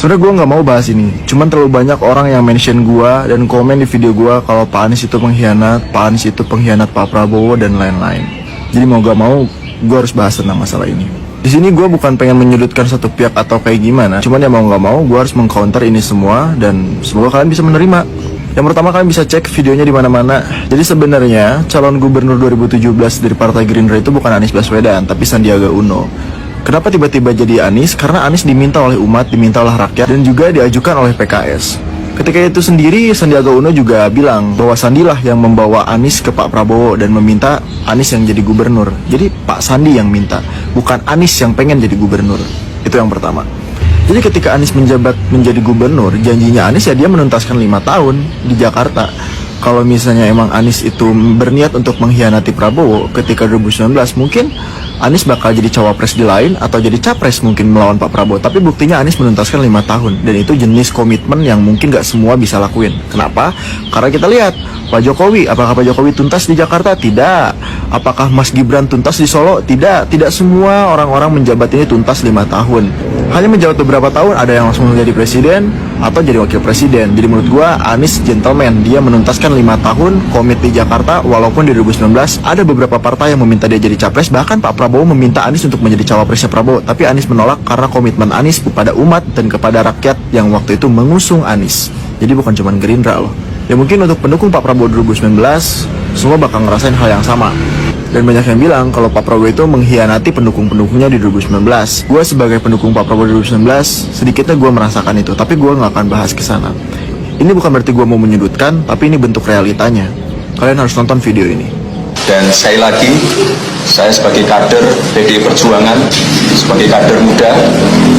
Sebenernya gue nggak mau bahas ini, cuman terlalu banyak orang yang mention gue dan komen di video gue kalau Pak Anies itu pengkhianat, Pak Anies itu pengkhianat Pak Prabowo dan lain-lain. Jadi mau gak mau, gue harus bahas tentang masalah ini. Di sini gue bukan pengen menyudutkan satu pihak atau kayak gimana, cuman ya mau gak mau gue harus mengcounter ini semua dan semoga kalian bisa menerima. Yang pertama, kalian bisa cek videonya di mana-mana. Jadi sebenarnya calon gubernur 2017 dari Partai Gerindra itu bukan Anies Baswedan, tapi Sandiaga Uno. Kenapa tiba-tiba jadi Anies? Karena Anies diminta oleh umat, diminta oleh rakyat, dan juga diajukan oleh PKS. Ketika itu sendiri, Sandiaga Uno juga bilang bahwa Sandilah yang membawa Anies ke Pak Prabowo dan meminta Anies yang jadi gubernur. Jadi Pak Sandi yang minta, bukan Anies yang pengen jadi gubernur. Itu yang pertama. Jadi ketika Anies menjabat menjadi gubernur, janjinya Anies ya dia menuntaskan 5 tahun di Jakarta. Kalau misalnya emang Anies itu berniat untuk mengkhianati Prabowo ketika 2019, mungkin Anies bakal jadi cawapres di lain atau jadi capres mungkin melawan Pak Prabowo. Tapi buktinya Anies menuntaskan 5 tahun. Dan itu jenis komitmen yang mungkin gak semua bisa lakuin. Kenapa? Karena kita lihat Pak Jokowi, apakah Pak Jokowi tuntas di Jakarta? Tidak. Apakah Mas Gibran tuntas di Solo? Tidak. Tidak semua orang-orang menjabat ini tuntas 5 tahun. Hanya menjabat beberapa tahun, ada yang langsung menjadi presiden atau jadi wakil presiden. Jadi menurut gua Anies gentleman, dia menuntaskan 5 tahun komit di Jakarta. Walaupun di 2019 ada beberapa partai yang meminta dia jadi capres, bahkan Pak Prabowo meminta Anies untuk menjadi cawapresnya Prabowo, tapi Anies menolak karena komitmen Anies kepada umat dan kepada rakyat yang waktu itu mengusung Anies. Jadi bukan cuma Gerindra loh. Ya mungkin untuk pendukung Pak Prabowo 2019 semua bakal ngerasain hal yang sama. Dan banyak yang bilang kalau Pak Prabowo itu mengkhianati pendukung-pendukungnya di 2019. Gue sebagai pendukung Pak Prabowo 2019, sedikitnya gue merasakan itu, tapi gue gak akan bahas ke sana. Ini bukan berarti gue mau menyudutkan, tapi ini bentuk realitanya. Kalian harus nonton video ini. Dan sekali lagi, saya sebagai kader PDI Perjuangan, sebagai kader muda,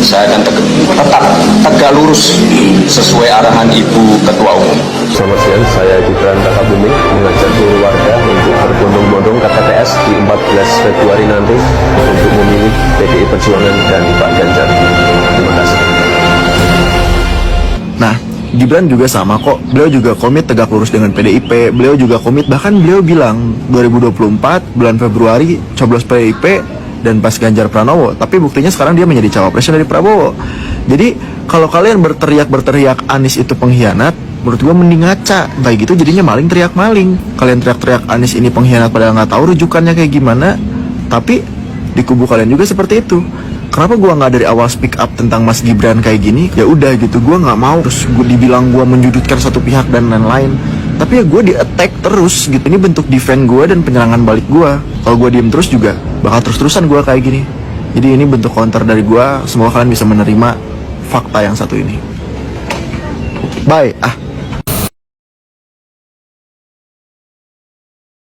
saya akan tetap tegak lurus sesuai arahan Ibu Ketua Umum. Selamat siang, saya Gibran Rakabuming mengajak seluruh warga untuk berbondong-bondong ke TPS di 14 Februari nanti untuk memilih PDI Perjuangan dan Pak Ganjar. Terima kasih. Nah, Gibran juga sama kok. Beliau juga komit tegak lurus dengan PDIP. Beliau juga komit, bahkan beliau bilang 2024 bulan Februari coblos PDIP dan pas Ganjar Pranowo. Tapi buktinya sekarang dia menjadi cawapresnya dari Prabowo. Jadi kalau kalian berteriak Anies itu pengkhianat, menurut gua mending ngaca. Kayak gitu jadinya maling teriak maling. Kalian teriak-teriak Anies ini pengkhianat padahal nggak tahu rujukannya kayak gimana. Tapi di kubu kalian juga seperti itu. Kenapa gue nggak dari awal speak up tentang Mas Gibran kayak gini? Ya udah gitu, gue nggak mau terus gue dibilang gue menyudutkan satu pihak dan lain-lain. Tapi ya gue di attack terus gitu. Ini bentuk defend gue dan penyerangan balik gue. Kalau gue diem terus juga bakal terus-terusan gue kayak gini. Jadi ini bentuk counter dari gue. Semoga kalian bisa menerima fakta yang satu ini. Bye.